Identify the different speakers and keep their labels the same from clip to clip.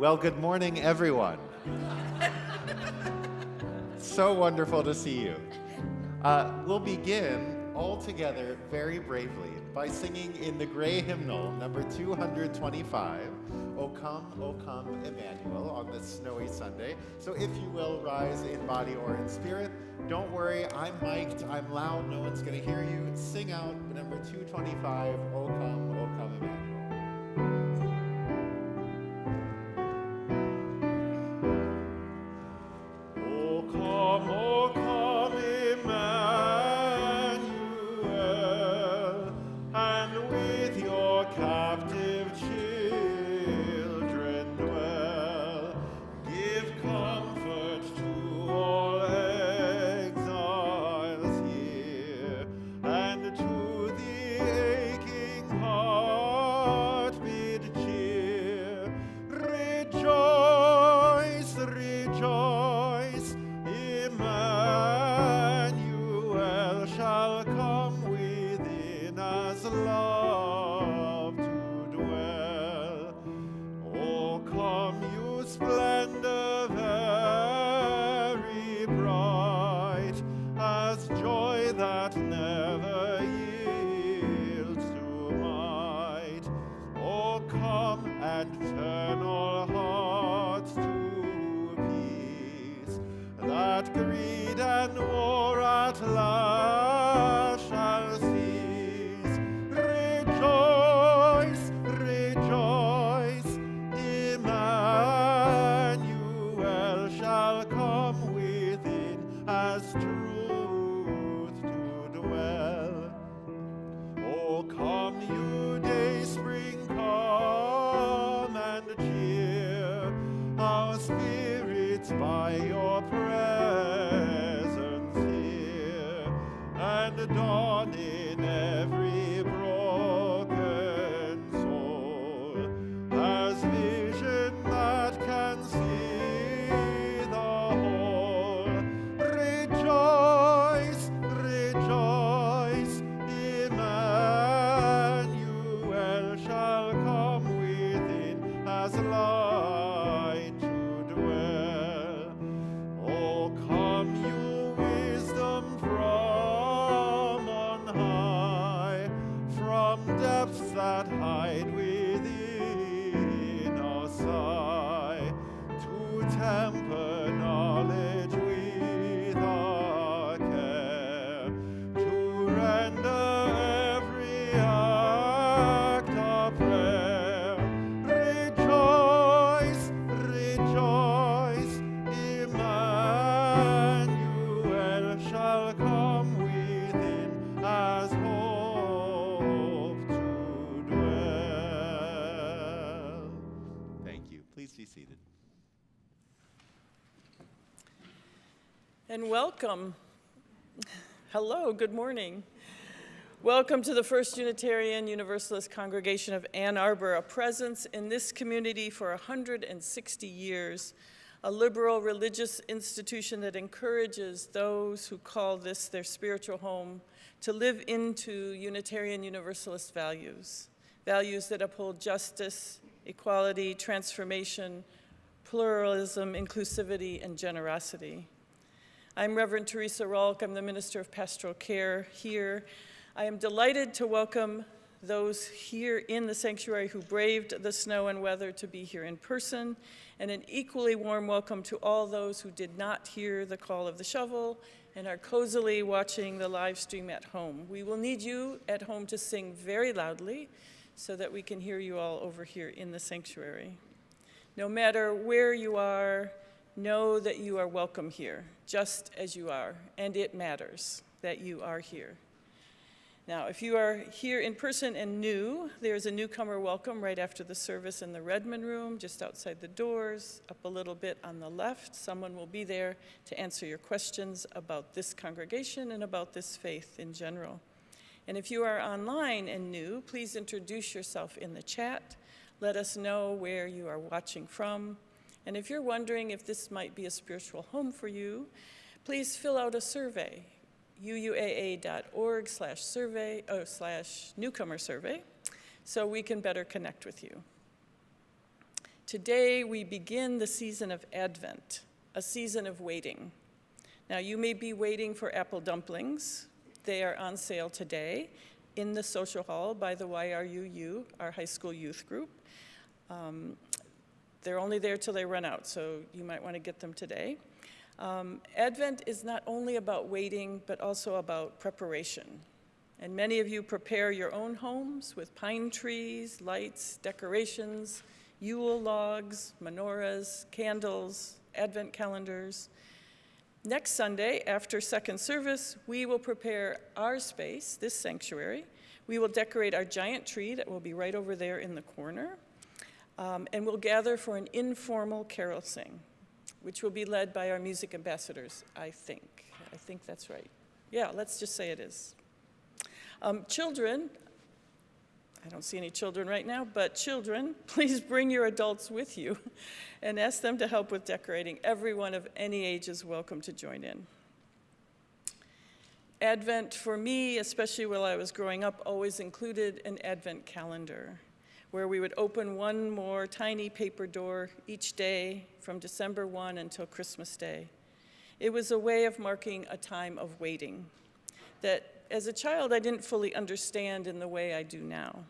Speaker 1: Well, good morning, everyone. So wonderful to see you. We'll begin all together very bravely by singing in the gray hymnal, number 225, O Come, Emmanuel, on this snowy Sunday. So if you will, rise in body or in spirit. Don't worry, I'm mic'd, I'm loud, no one's gonna hear you. Sing out number 225, O Come, Emmanuel.
Speaker 2: And welcome. Hello, good morning. Welcome to the First Unitarian Universalist Congregation of Ann Arbor, a presence in this community for 160 years, a liberal religious institution that encourages those who call this their spiritual home to live into Unitarian Universalist values, values that uphold justice, equality, transformation, pluralism, inclusivity, and generosity. I'm Reverend Theresa Rohlck. I'm the Minister of Pastoral Care here. I am delighted to welcome those here in the sanctuary who braved the snow and weather to be here in person, and an equally warm welcome to all those who did not hear the call of the shovel and are cozily watching the live stream at home. We will need you at home to sing very loudly so that we can hear you all over here in the sanctuary. No matter where you are, know that you are welcome here, just as you are, and it matters that you are here. Now, if you are here in person and new, there's a newcomer welcome right after the service in the Redmond room, just outside the doors, up a little bit on the left. Someone will be there to answer your questions about this congregation and about this faith in general. And if you are online and new, please introduce yourself in the chat. Let us know where you are watching from. And if you're wondering if this might be a spiritual home for you, please fill out a survey. UUAA.org/survey/newcomer survey, so we can better connect with you. Today we begin the season of Advent, a season of waiting. Now you may be waiting for apple dumplings. They are on sale today in the social hall by the YRUU, our high school youth group. They're only there till they run out, so you might want to get them today. Advent is not only about waiting, but also about preparation. And many of you prepare your own homes with pine trees, lights, decorations, Yule logs, menorahs, candles, Advent calendars. Next Sunday, after second service, we will prepare our space, this sanctuary. We will decorate our giant tree that will be right over there in the corner. And we'll gather for an informal carol sing, which will be led by our music ambassadors, I think. I think that's right. Yeah, let's just say it is. Children, I don't see any children right now, but children, please bring your adults with you and ask them to help with decorating. Everyone of any age is welcome to join in. Advent, for me, especially while I was growing up, always included an Advent calendar, where we would open one more tiny paper door each day from December 1 until Christmas Day. It was a way of marking a time of waiting that, as a child, I didn't fully understand in the way I do now.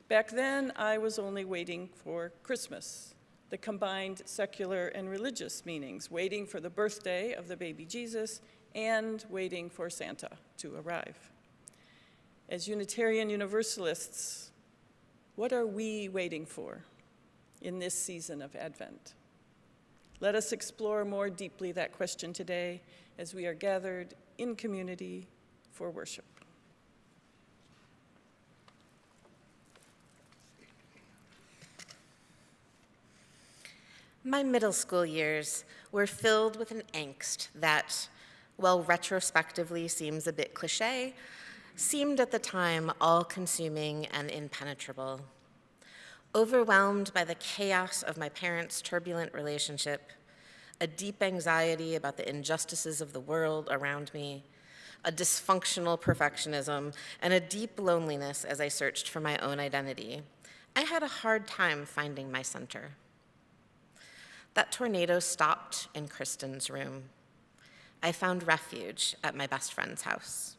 Speaker 2: Back then, I was only waiting for Christmas, the combined secular and religious meanings, waiting for the birthday of the baby Jesus and waiting for Santa to arrive. As Unitarian Universalists, what are we waiting for in this season of Advent? Let us explore more deeply that question today as we are gathered in community for worship.
Speaker 3: My middle school years were filled with an angst that, while retrospectively seems a bit cliche, seemed at the time all-consuming and impenetrable. Overwhelmed by the chaos of my parents' turbulent relationship, a deep anxiety about the injustices of the world around me, a dysfunctional perfectionism, and a deep loneliness as I searched for my own identity, I had a hard time finding my center. That tornado stopped in Kristen's room. I found refuge at my best friend's house.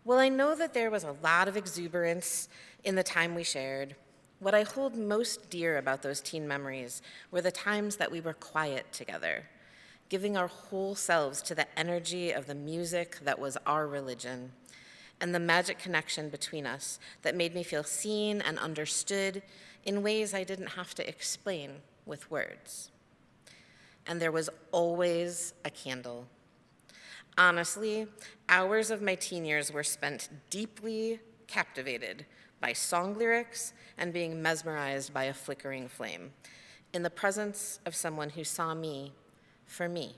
Speaker 3: While I know that there was a lot of exuberance in the time we shared, what I hold most dear about those teen memories were the times that we were quiet together, giving our whole selves to the energy of the music that was our religion, and the magic connection between us that made me feel seen and understood in ways I didn't have to explain with words. And there was always a candle. Honestly, hours of my teen years were spent deeply captivated by song lyrics and being mesmerized by a flickering flame, in the presence of someone who saw me for me.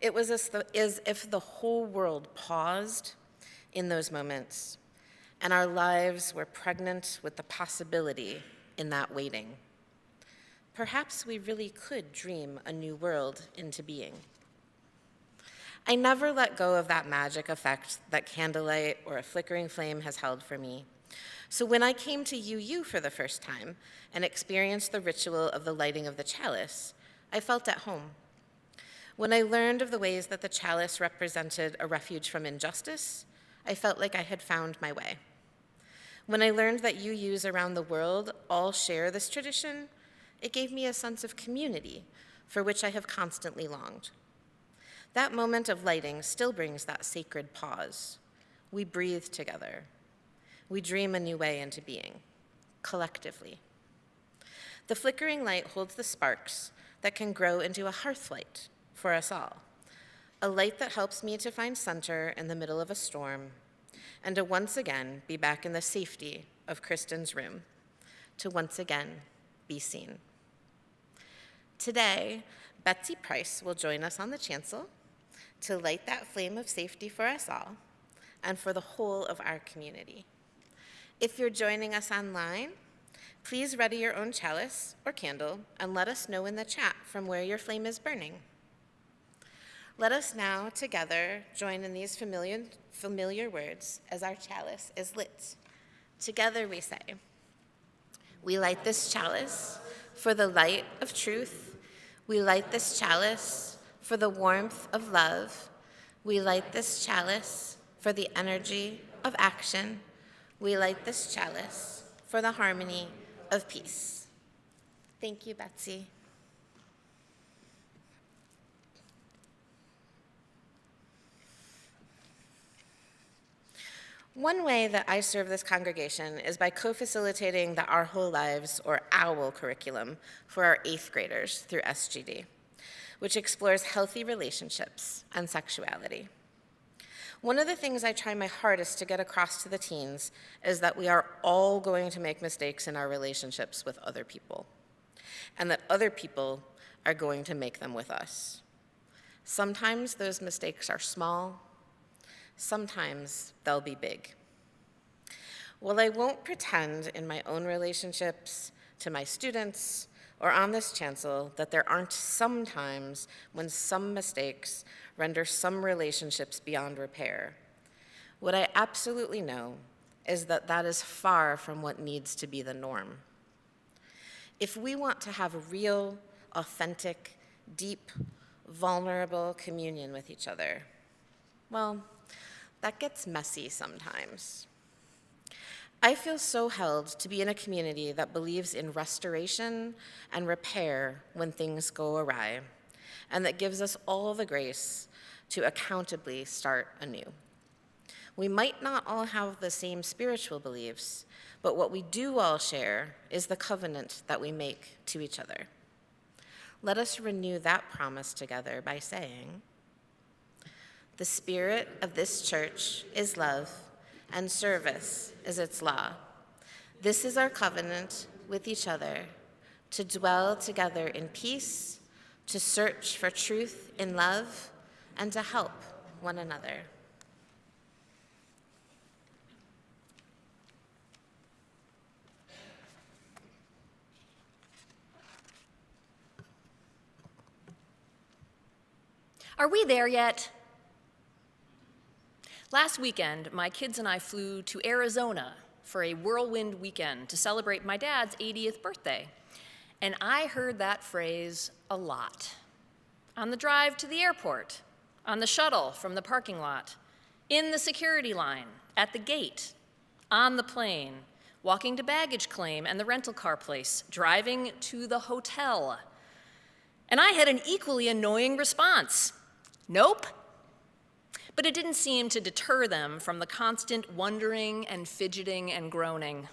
Speaker 3: It was as if the whole world paused in those moments, and our lives were pregnant with the possibility in that waiting. Perhaps we really could dream a new world into being. I never let go of that magic effect that candlelight or a flickering flame has held for me. So when I came to UU for the first time and experienced the ritual of the lighting of the chalice, I felt at home. When I learned of the ways that the chalice represented a refuge from injustice, I felt like I had found my way. When I learned that UUs around the world all share this tradition, it gave me a sense of community for which I have constantly longed. That moment of lighting still brings that sacred pause. We breathe together. We dream a new way into being, collectively. The flickering light holds the sparks that can grow into a hearth light for us all, a light that helps me to find center in the middle of a storm, and to once again be back in the safety of Kristen's room, to once again be seen. Today, Betsy Price will join us on the chancel to light that flame of safety for us all and for the whole of our community. If you're joining us online, please ready your own chalice or candle and let us know in the chat from where your flame is burning. Let us now together join in these familiar words as our chalice is lit. Together we say, we light this chalice for the light of truth. We light this chalice for the warmth of love. We light this chalice for the energy of action. We light this chalice for the harmony of peace. Thank you, Betsy. One way that I serve this congregation is by co-facilitating the Our Whole Lives, or OWL, curriculum for our 8th graders through SGD, which explores healthy relationships and sexuality. One of the things I try my hardest to get across to the teens is that we are all going to make mistakes in our relationships with other people, and that other people are going to make them with us. Sometimes those mistakes are small. Sometimes they'll be big. While I won't pretend in my own relationships, to my students, or on this chancel that there aren't some times when some mistakes render some relationships beyond repair, what I absolutely know is that that is far from what needs to be the norm. If we want to have a real, authentic, deep, vulnerable communion with each other, well, that gets messy sometimes. I feel so held to be in a community that believes in restoration and repair when things go awry, and that gives us all the grace to accountably start anew. We might not all have the same spiritual beliefs, but what we do all share is the covenant that we make to each other. Let us renew that promise together by saying, the spirit of this church is love, and service is its law. This is our covenant with each other, to dwell together in peace, to search for truth in love, and to help one another.
Speaker 4: Are we there yet? Last weekend, my kids and I flew to Arizona for a whirlwind weekend to celebrate my dad's 80th birthday. And I heard that phrase a lot. On the drive to the airport, on the shuttle from the parking lot, in the security line, at the gate, on the plane, walking to baggage claim and the rental car place, driving to the hotel. And I had an equally annoying response. Nope. But it didn't seem to deter them from the constant wondering and fidgeting and groaning.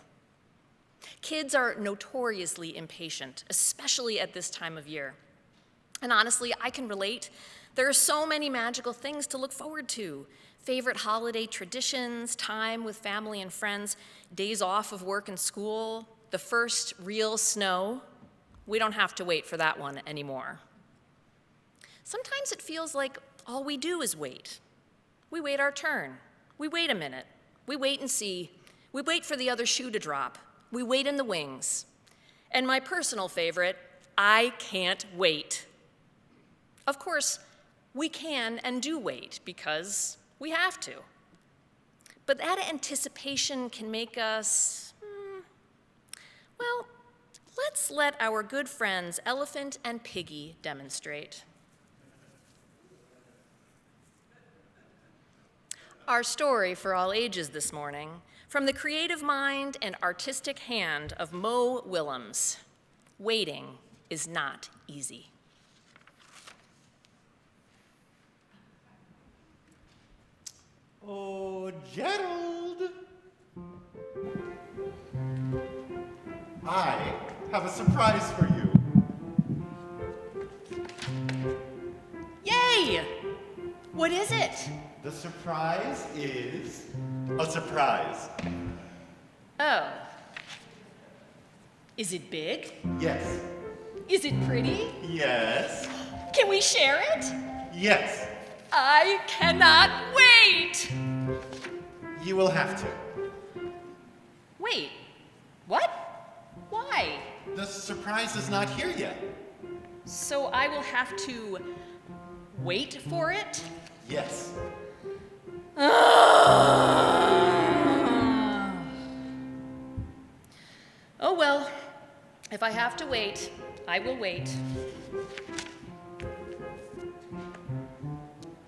Speaker 4: Kids are notoriously impatient, especially at this time of year. And honestly, I can relate. There are so many magical things to look forward to. Favorite holiday traditions, time with family and friends, days off of work and school, the first real snow. We don't have to wait for that one anymore. Sometimes it feels like all we do is wait. We wait our turn. We wait a minute. We wait and see. We wait for the other shoe to drop. We wait in the wings. And my personal favorite, I can't wait. Of course, we can and do wait because we have to. But that anticipation can make us, well, let's let our good friends Elephant and Piggy demonstrate. Our story for all ages this morning, from the creative mind and artistic hand of Mo Willems. Waiting is not easy.
Speaker 1: Oh, Gerald! I have a surprise for you.
Speaker 4: Yay! What is it?
Speaker 1: The surprise is a surprise.
Speaker 4: Oh. Is it big?
Speaker 1: Yes.
Speaker 4: Is it pretty?
Speaker 1: Yes.
Speaker 4: Can we share it?
Speaker 1: Yes.
Speaker 4: I cannot wait!
Speaker 1: You will have to.
Speaker 4: Wait, what? Why?
Speaker 1: The surprise is not here yet.
Speaker 4: So I will have to wait for it?
Speaker 1: Yes.
Speaker 4: Oh well, if I have to wait, I will wait.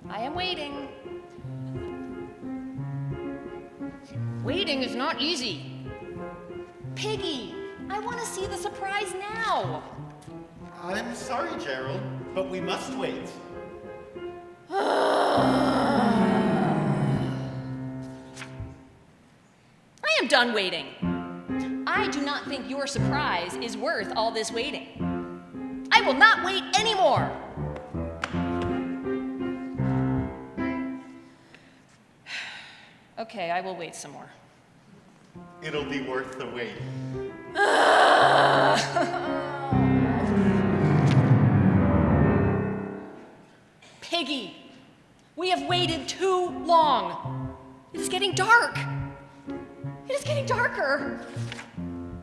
Speaker 4: I am waiting. Waiting is not easy. Piggy, I want to see the surprise now.
Speaker 1: I'm sorry, Gerald, but we must wait.
Speaker 4: I am done waiting. I do not think your surprise is worth all this waiting. I will not wait anymore. Okay, I will wait some more.
Speaker 1: It'll be worth the wait.
Speaker 4: Piggy, we have waited too long. It is getting dark. It is getting darker.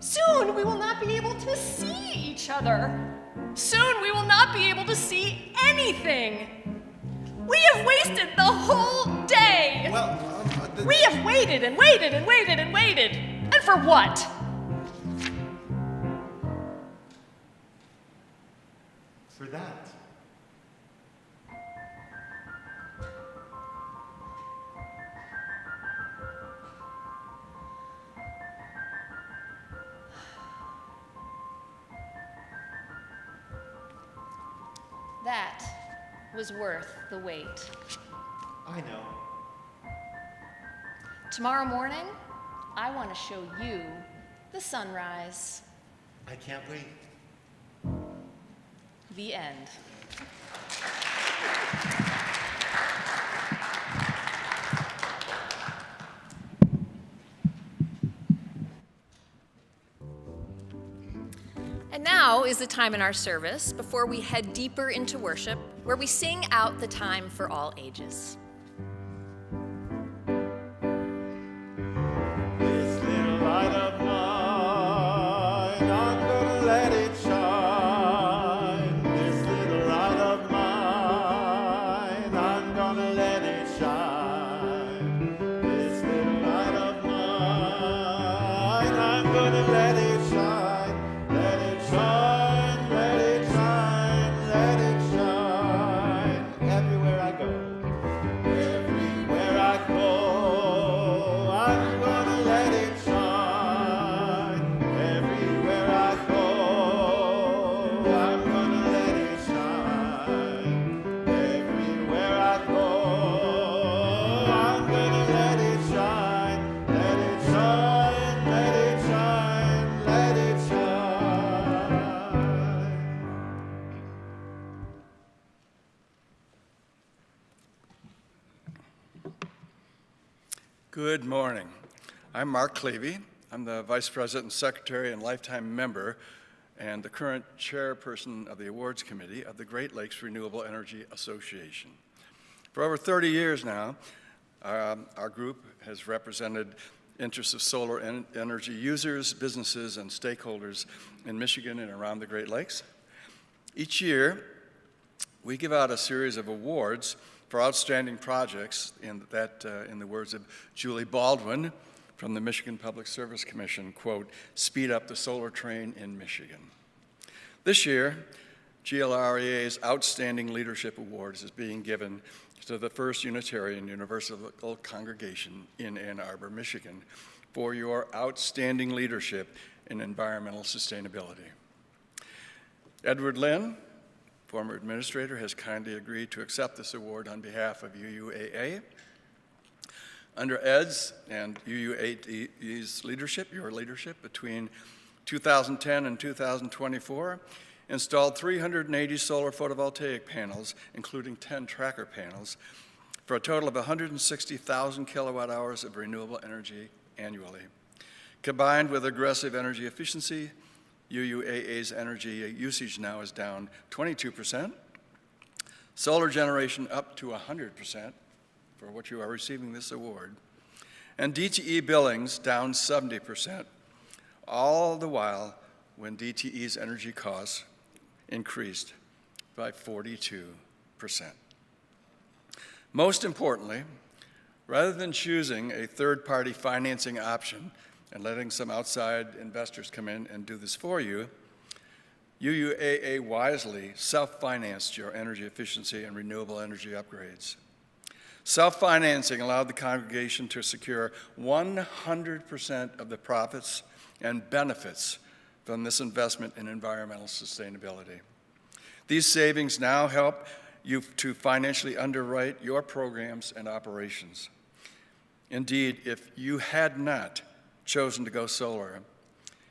Speaker 4: Soon we will not be able to see each other. Soon we will not be able to see anything. We have wasted the whole day.
Speaker 1: Well,
Speaker 4: We have waited and waited and waited and waited. And for what?
Speaker 1: for that.
Speaker 4: That was worth the wait.
Speaker 1: I know.
Speaker 4: Tomorrow morning, I want to show you the sunrise.
Speaker 1: I can't wait.
Speaker 4: The end. And now is the time in our service before we head deeper into worship, where we sing out the time for all ages.
Speaker 1: This little light of mine, I'm gonna let it shine. This little light of mine, I'm gonna let it shine. This little light of mine, I'm gonna let it shine. Let it shine, let it shine, let it shine. Everywhere I go. Everywhere I go, I'm gonna let it shine. Everywhere I go, I'm gonna let it shine. Everywhere I go, I'm gonna let it shine. Let it shine, let it shine, let it shine.
Speaker 5: Good morning. I'm Mark Clevey. I'm the Vice President and Secretary and lifetime member and the current chairperson of the Awards Committee of the Great Lakes Renewable Energy Association. For over 30 years now, Our group has represented interests of solar energy users, businesses, and stakeholders in Michigan and around the Great Lakes. Each year, we give out a series of awards for outstanding projects in the words of Julie Baldwin from the Michigan Public Service Commission, quote, "Speed up the solar train in Michigan." This year, GLREA's Outstanding Leadership Awards is being given to the First Unitarian Universal Congregation in Ann Arbor, Michigan, for your outstanding leadership in environmental sustainability. Edward Lynn, former administrator, has kindly agreed to accept this award on behalf of UUAA. Under Ed's and UUAA's leadership, your leadership, between 2010 and 2024, installed 380 solar photovoltaic panels, including 10 tracker panels, for a total of 160,000 kilowatt hours of renewable energy annually. Combined with aggressive energy efficiency, UUAA's energy usage now is down 22%, solar generation up to 100% for which you are receiving this award, and DTE billings down 70%, all the while when DTE's energy costs increased by 42%. Most importantly, rather than choosing a third-party financing option and letting some outside investors come in and do this for you, UUAA wisely self-financed your energy efficiency and renewable energy upgrades. Self-financing allowed the congregation to secure 100% of the profits and benefits from this investment in environmental sustainability. These savings now help you to financially underwrite your programs and operations. Indeed, if you had not chosen to go solar,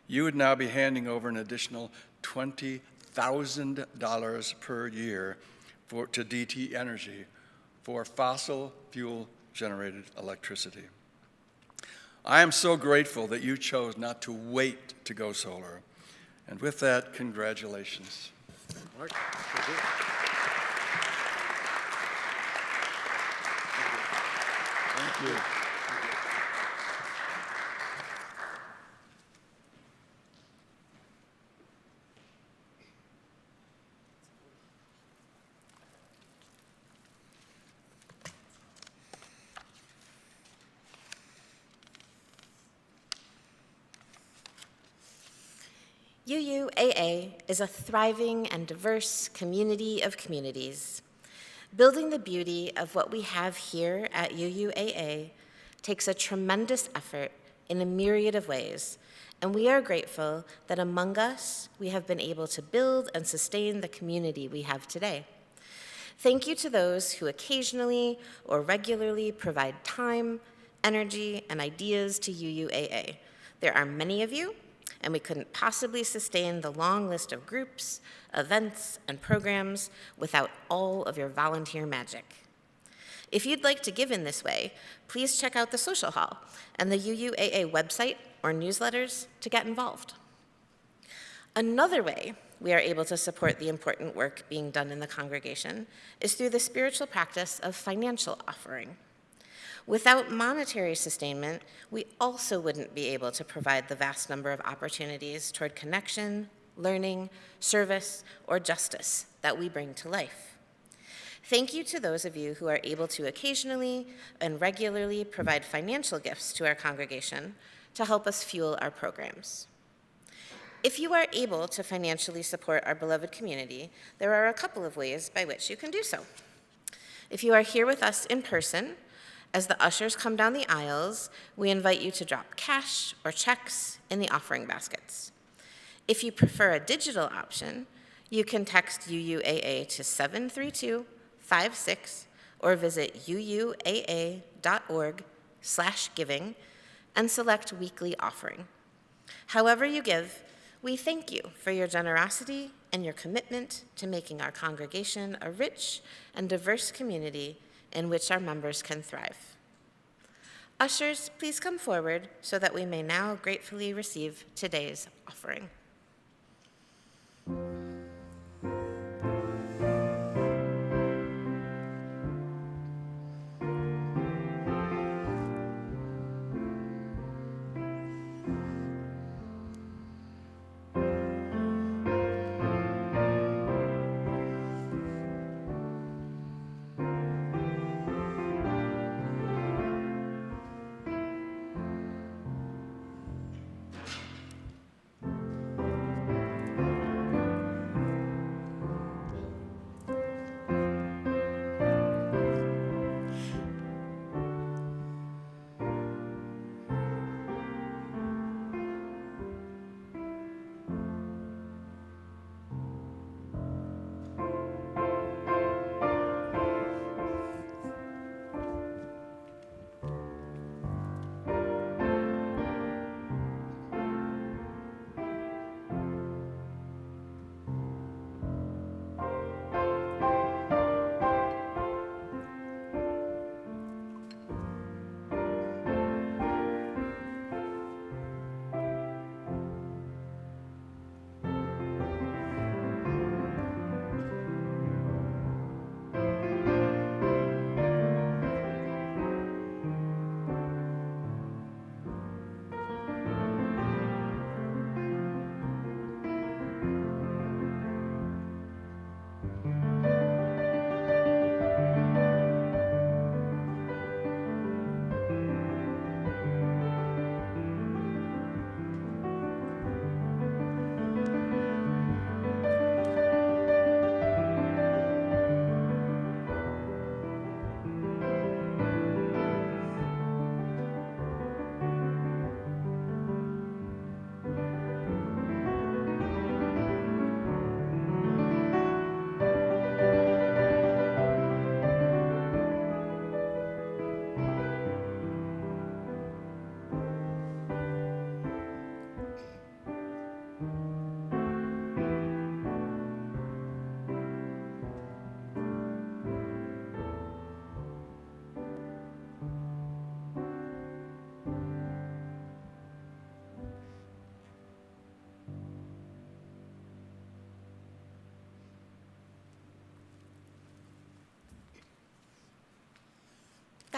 Speaker 5: you would now be handing over an additional $20,000 per year to DTE Energy for fossil fuel-generated electricity. I am so grateful that you chose not to wait to go solar. And with that, congratulations.
Speaker 1: Mark, thank you.
Speaker 3: UUAA is a thriving and diverse community of communities. Building the beauty of what we have here at UUAA takes a tremendous effort in a myriad of ways, and we are grateful that among us, we have been able to build and sustain the community we have today. Thank you to those who occasionally or regularly provide time, energy, and ideas to UUAA. There are many of you, and we couldn't possibly sustain the long list of groups, events, and programs without all of your volunteer magic. If you'd like to give in this way, please check out the social hall and the UUAA website or newsletters to get involved. Another way we are able to support the important work being done in the congregation is through the spiritual practice of financial offering. Without monetary sustainment, we also wouldn't be able to provide the vast number of opportunities toward connection, learning, service, or justice that we bring to life. Thank you to those of you who are able to occasionally and regularly provide financial gifts to our congregation to help us fuel our programs. If you are able to financially support our beloved community, there are a couple of ways by which you can do so. If you are here with us in person, as the ushers come down the aisles, we invite you to drop cash or checks in the offering baskets. If you prefer a digital option, you can text UUAA to 73256 or visit uuaa.org/giving and select weekly offering. However you give, we thank you for your generosity and your commitment to making our congregation a rich and diverse community in which our members can thrive. Ushers, please come forward so that we may now gratefully receive today's offering.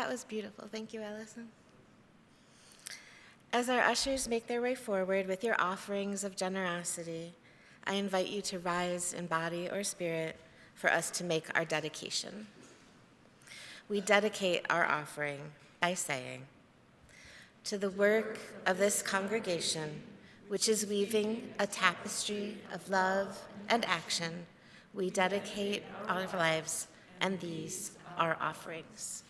Speaker 3: That was beautiful. Thank you, Allison. As our ushers make their way forward with your offerings of generosity, I invite you to rise in body or spirit for us to make our dedication. We dedicate our offering by saying, "To the work of this congregation, which is weaving a tapestry of love and action, we dedicate our lives, and these are offerings."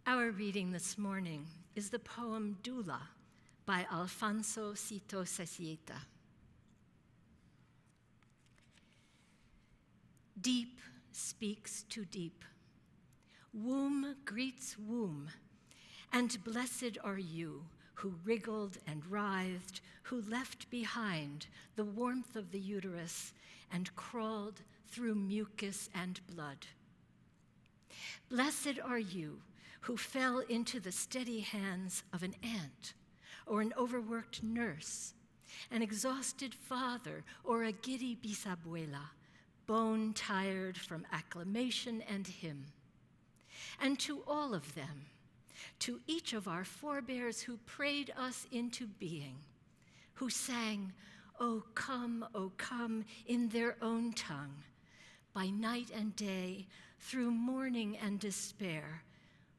Speaker 6: Our reading this morning is the poem Dula by Alfonso Sito Sesieta. Deep speaks to deep. Womb greets womb, and blessed are you who wriggled and writhed, who left behind the warmth of the uterus and crawled through mucus and blood. Blessed are you who fell into the steady hands of an aunt or an overworked nurse, an exhausted father or a giddy bisabuela, bone-tired from acclamation and hymn. And to all of them, to each of our forebears who prayed us into being, who sang, "O come," in their own tongue, by night and day, through mourning and despair,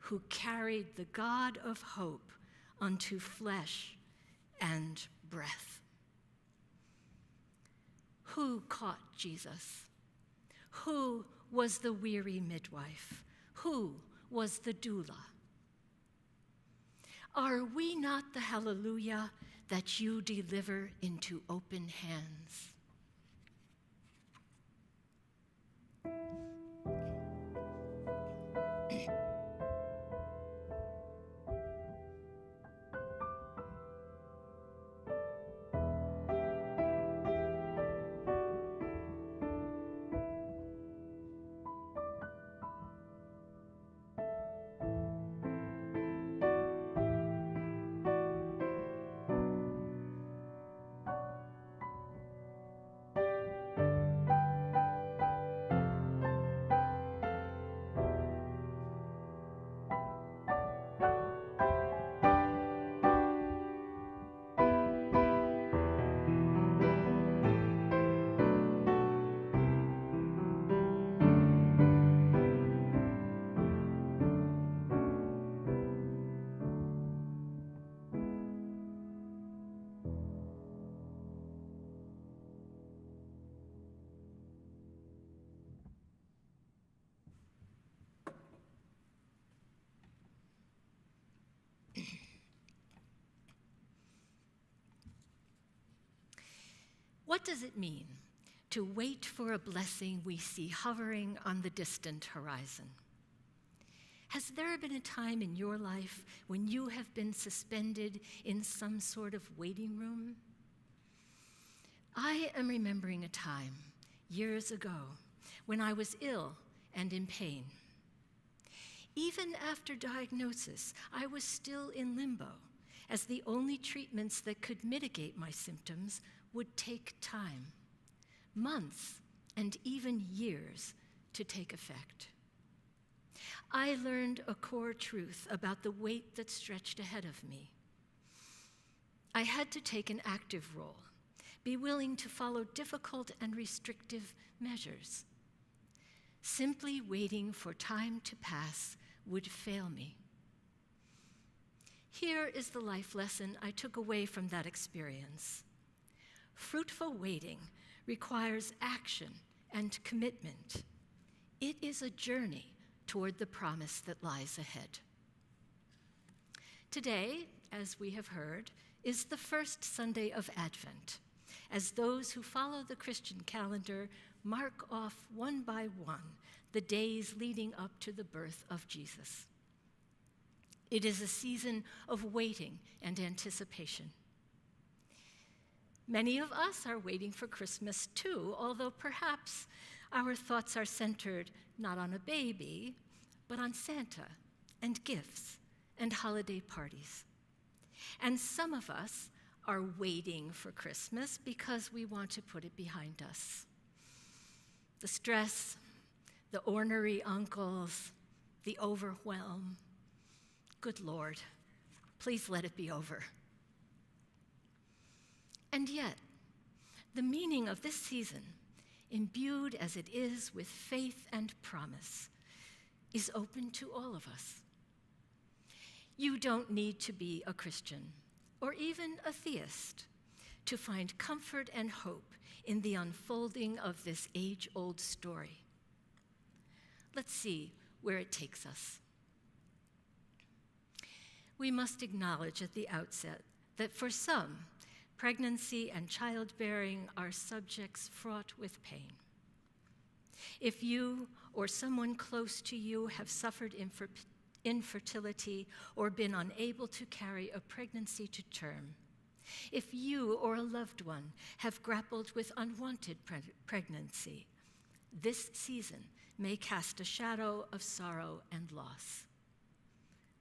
Speaker 6: who carried the God of hope unto flesh and breath. Who caught Jesus? Who was the weary midwife? Who was the doula? Are we not the hallelujah that you deliver into open hands? What does it mean to wait for a blessing we see hovering on the distant horizon? Has there been a time in your life when you have been suspended in some sort of waiting room? I am remembering a time, years ago, when I was ill and in pain. Even after diagnosis, I was still in limbo, as the only treatments that could mitigate my symptoms would take time, months and even years to take effect. I learned a core truth about the weight that stretched ahead of me. I had to take an active role, be willing to follow difficult and restrictive measures. Simply waiting for time to pass would fail me. Here is the life lesson I took away from that experience. Fruitful waiting requires action and commitment. It is a journey toward the promise that lies ahead. Today, as we have heard, is the first Sunday of Advent, as those who follow the Christian calendar mark off one by one the days leading up to the birth of Jesus. It is a season of waiting and anticipation. Many of us are waiting for Christmas too, although perhaps our thoughts are centered not on a baby, but on Santa and gifts and holiday parties. And some of us are waiting for Christmas because we want to put it behind us. The stress, the ornery uncles, the overwhelm. Good Lord, please let it be over. And yet, the meaning of this season, imbued as it is with faith and promise, is open to all of us. You don't need to be a Christian or even a theist to find comfort and hope in the unfolding of this age-old story. Let's see where it takes us. We must acknowledge at the outset that for some, pregnancy and childbearing are subjects fraught with pain. If you or someone close to you have suffered infertility or been unable to carry a pregnancy to term, if you or a loved one have grappled with unwanted pregnancy, this season may cast a shadow of sorrow and loss.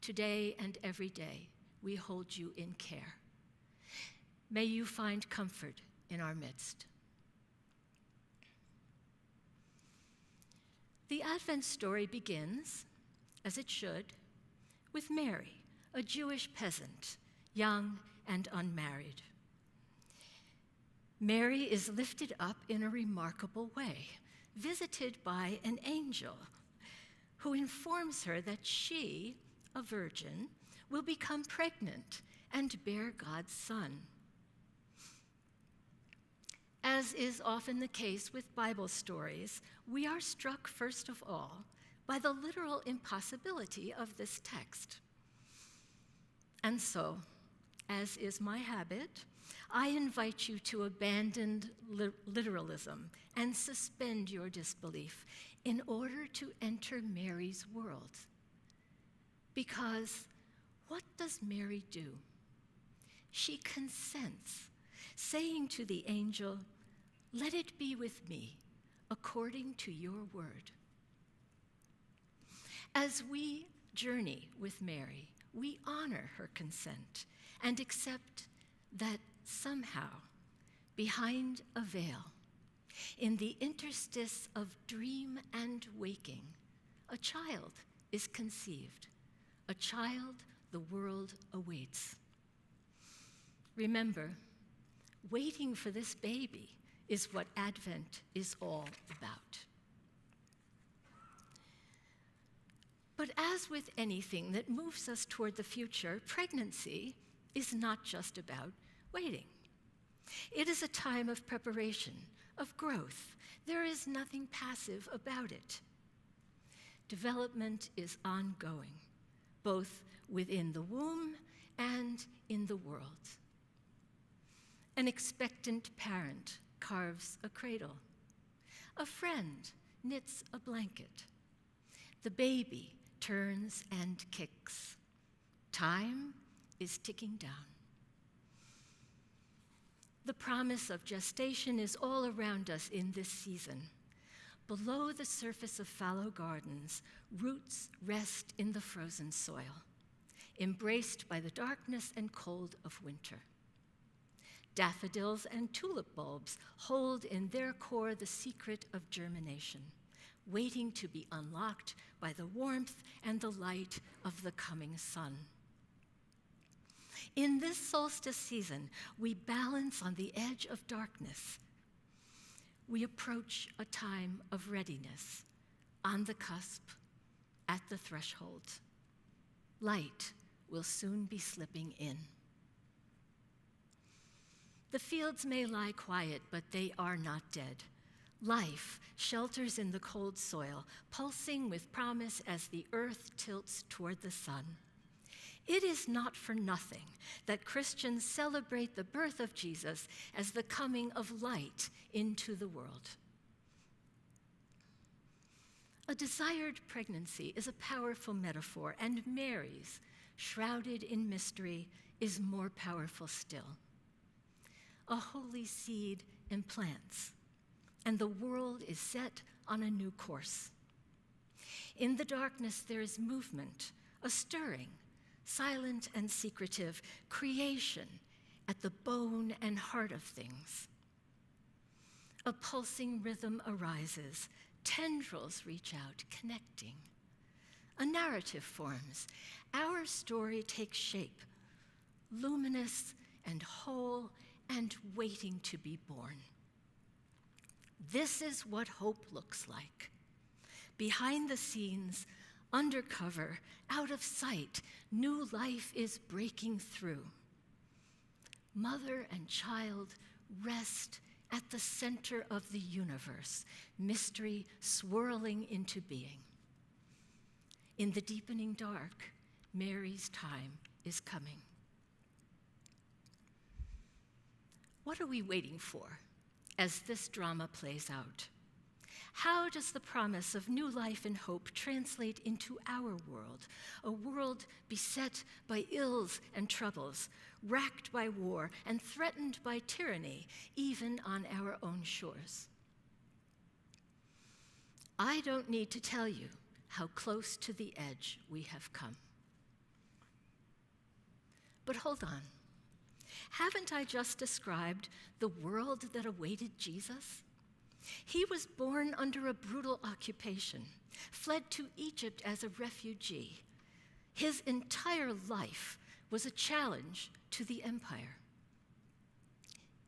Speaker 6: Today and every day, we hold you in care. May you find comfort in our midst. The Advent story begins, as it should, with Mary, a Jewish peasant, young and unmarried. Mary is lifted up in a remarkable way, visited by an angel who informs her that she, a virgin, will become pregnant and bear God's Son. As is often the case with Bible stories, we are struck first of all by the literal impossibility of this text. And so, as is my habit, I invite you to abandon literalism and suspend your disbelief in order to enter Mary's world. Because what does Mary do? She consents, saying to the angel, "Let it be with me according to your word." As we journey with Mary, we honor her consent and accept that somehow, behind a veil, in the interstice of dream and waking, a child is conceived, a child the world awaits. Remember, waiting for this baby is what Advent is all about. But as with anything that moves us toward the future, pregnancy is not just about waiting. It is a time of preparation, of growth. There is nothing passive about it. Development is ongoing, both within the womb and in the world. An expectant parent carves a cradle. A friend knits a blanket. The baby turns and kicks. Time is ticking down. The promise of gestation is all around us in this season. Below the surface of fallow gardens, roots rest in the frozen soil, embraced by the darkness and cold of winter. Daffodils and tulip bulbs hold in their core the secret of germination, waiting to be unlocked by the warmth and the light of the coming sun. In this solstice season, we balance on the edge of darkness. We approach a time of readiness, on the cusp, at the threshold. Light will soon be slipping in. The fields may lie quiet, but they are not dead. Life shelters in the cold soil, pulsing with promise as the earth tilts toward the sun. It is not for nothing that Christians celebrate the birth of Jesus as the coming of light into the world. A desired pregnancy is a powerful metaphor, and Mary's, shrouded in mystery, is more powerful still. A holy seed implants, and the world is set on a new course. In the darkness, there is movement, a stirring, silent and secretive, creation at the bone and heart of things. A pulsing rhythm arises, tendrils reach out, connecting. A narrative forms, our story takes shape, luminous and whole and waiting to be born. This is what hope looks like. Behind the scenes, undercover, out of sight, new life is breaking through. Mother and child rest at the center of the universe, mystery swirling into being. In the deepening dark, Mary's time is coming. What are we waiting for as this drama plays out? How does the promise of new life and hope translate into our world, a world beset by ills and troubles, racked by war and threatened by tyranny, even on our own shores? I don't need to tell you how close to the edge we have come. But hold on. Haven't I just described the world that awaited Jesus? He was born under a brutal occupation, fled to Egypt as a refugee. His entire life was a challenge to the empire.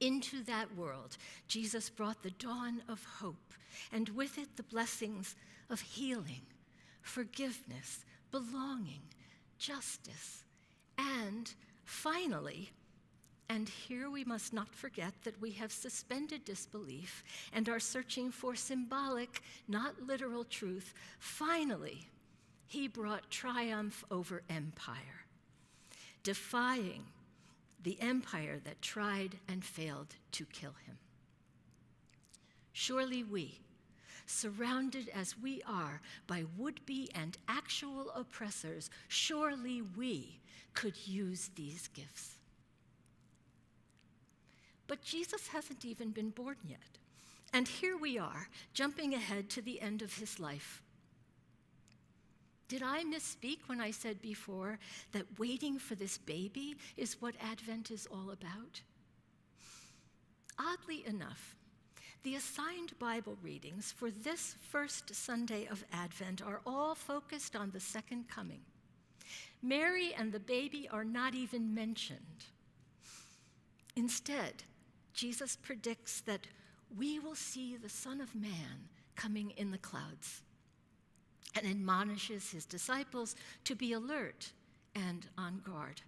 Speaker 6: Into that world, Jesus brought the dawn of hope, and with it the blessings of healing, forgiveness, belonging, justice, and finally, and here we must not forget that we have suspended disbelief and are searching for symbolic, not literal truth. Finally, he brought triumph over empire, defying the empire that tried and failed to kill him. Surely we, surrounded as we are by would-be and actual oppressors, surely we could use these gifts. But Jesus hasn't even been born yet. And here we are, jumping ahead to the end of his life. Did I misspeak when I said before that waiting for this baby is what Advent is all about? Oddly enough, the assigned Bible readings for this first Sunday of Advent are all focused on the second coming. Mary and the baby are not even mentioned. Instead, Jesus predicts that we will see the Son of Man coming in the clouds, and admonishes his disciples to be alert and on guard.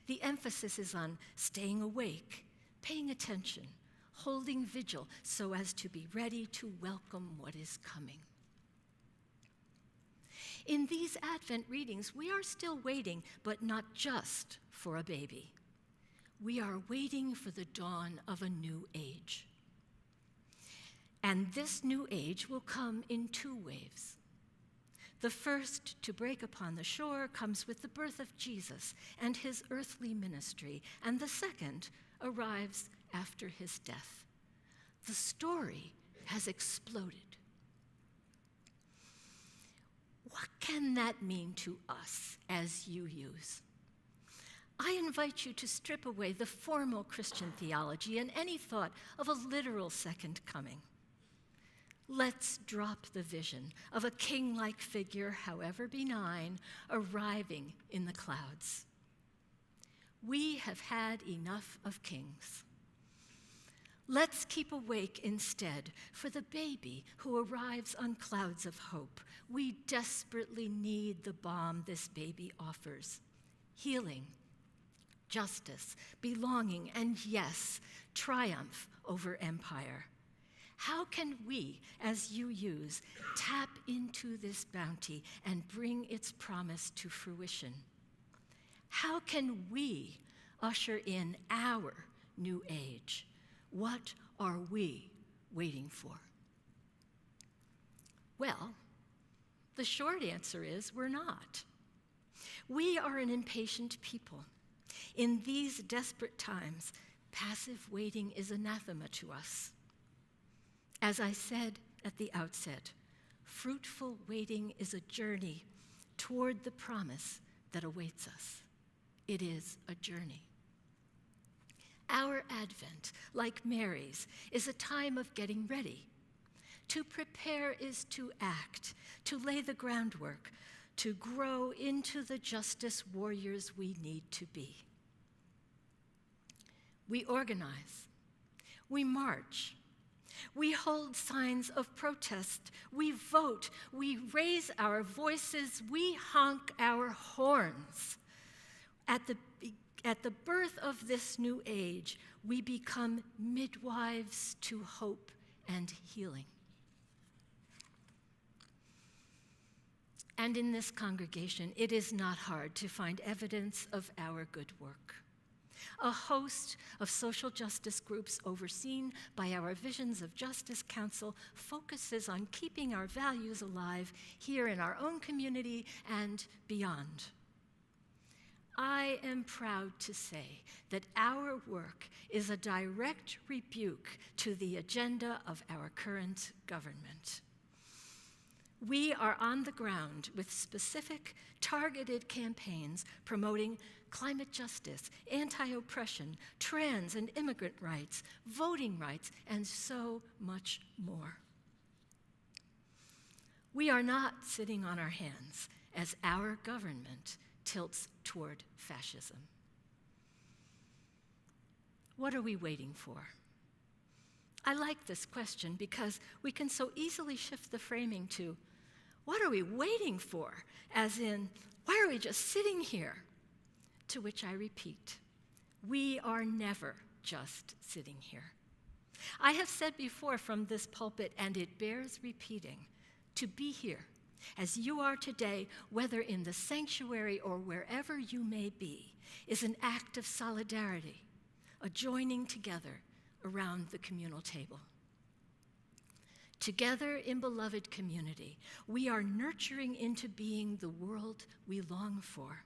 Speaker 6: The emphasis is on staying awake, paying attention, holding vigil so as to be ready to welcome what is coming. In these Advent readings, we are still waiting, but not just for a baby. We are waiting for the dawn of a new age. And this new age will come in two waves. The first to break upon the shore comes with the birth of Jesus and his earthly ministry, and the second arrives after his death. The story has exploded. What can that mean to us as UUs? I invite you to strip away the formal Christian theology and any thought of a literal second coming. Let's drop the vision of a king-like figure, however benign, arriving in the clouds. We have had enough of kings. Let's keep awake instead for the baby who arrives on clouds of hope. We desperately need the balm this baby offers: healing, justice, belonging, and yes, triumph over empire. How can we, as UUs, tap into this bounty and bring its promise to fruition? How can we usher in our new age? What are we waiting for? Well, the short answer is we're not. We are an impatient people. In these desperate times, passive waiting is anathema to us. As I said at the outset, fruitful waiting is a journey toward the promise that awaits us. It is a journey. Our Advent, like Mary's, is a time of getting ready. To prepare is to act, to lay the groundwork, to grow into the justice warriors we need to be. We organize, we march, we hold signs of protest, we vote, we raise our voices, we honk our horns. At the birth of this new age, we become midwives to hope and healing. And in this congregation, it is not hard to find evidence of our good work. A host of social justice groups overseen by our Visions of Justice Council focuses on keeping our values alive here in our own community and beyond. I am proud to say that our work is a direct rebuke to the agenda of our current government. We are on the ground with specific, targeted campaigns promoting climate justice, anti-oppression, trans and immigrant rights, voting rights, and so much more. We are not sitting on our hands as our government tilts toward fascism. What are we waiting for? I like this question because we can so easily shift the framing to, what are we waiting for? As in, why are we just sitting here? To which I repeat, we are never just sitting here. I have said before from this pulpit, and it bears repeating, to be here as you are today, whether in the sanctuary or wherever you may be, is an act of solidarity, a joining together around the communal table. Together in beloved community, we are nurturing into being the world we long for.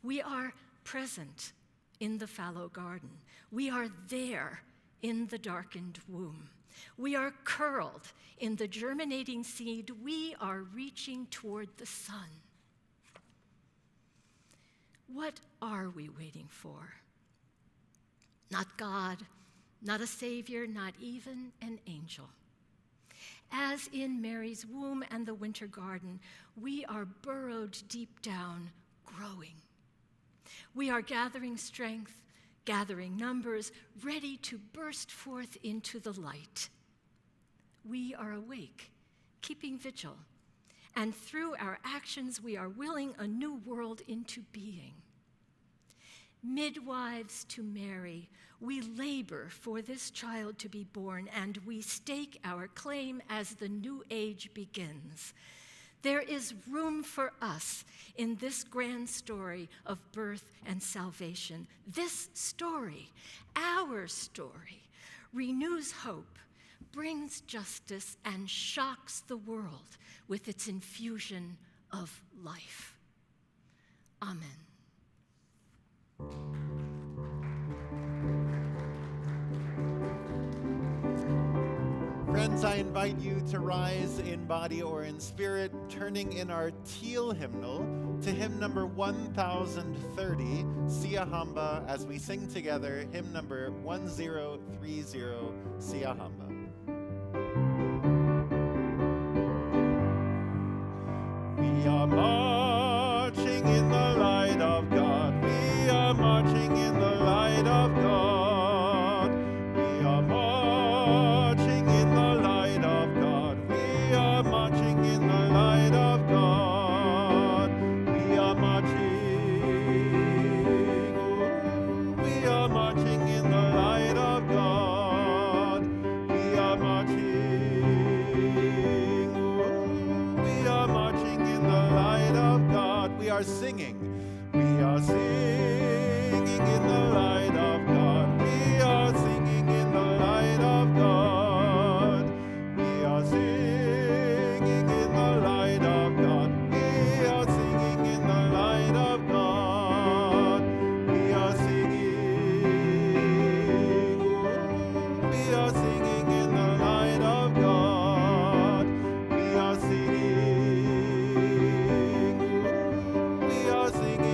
Speaker 6: We are present in the fallow garden. We are there in the darkened womb. We are curled in the germinating seed. We are reaching toward the sun. What are we waiting for? Not God, not a Savior, not even an angel. As in Mary's womb and the winter garden, we are burrowed deep down, growing. We are gathering strength, gathering numbers, ready to burst forth into the light. We are awake, keeping vigil, and through our actions we are willing a new world into being. Midwives to Mary, we labor for this child to be born, and we stake our claim as the new age begins. There is room for us in this grand story of birth and salvation. This story, our story, renews hope, brings justice, and shocks the world with its infusion of life. Amen.
Speaker 1: Friends, I invite you to rise in body or in spirit, turning in our teal hymnal to hymn number 1030, Siahamba, as we sing together hymn number 1030, Siahamba. We are marching in the light of God. We are marching in the light of God. We are marching in the light of God. We are marching in the light of God. We are marching. Oh, we are marching in the light of God. We are marching. Oh, we are marching in the light of God. We are singing. We are singing in the light of God. We are singing in the light of God. We are singing in the light of God. We are singing in the light of God. We are singing. We are singing in the light of God. We are singing. We are singing.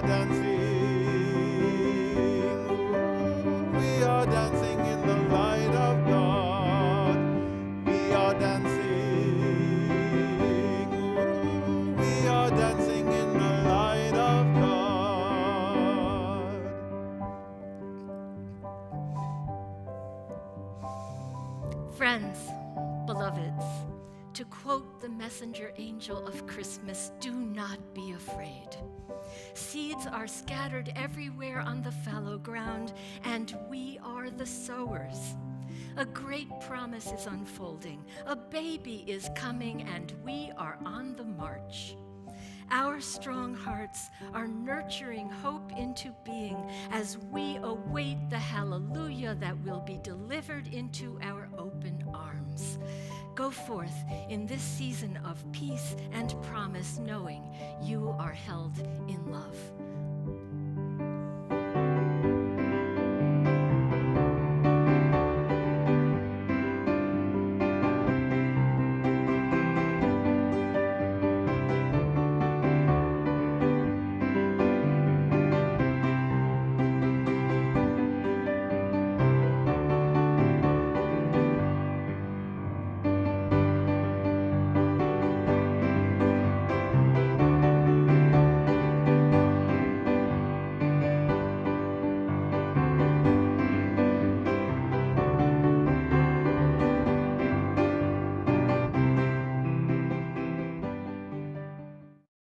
Speaker 1: We are dancing in the light of God. We are dancing. We are dancing in the light of God.
Speaker 6: Friends, beloveds, to quote the messenger angel of Christmas, do not be afraid. Seeds are scattered everywhere on the fallow ground, and we are the sowers. A great promise is unfolding. A baby is coming, and we are on the march. Our strong hearts are nurturing hope into being as we await the hallelujah that will be delivered into our open arms. Go forth in this season of peace and promise, knowing you are held in love.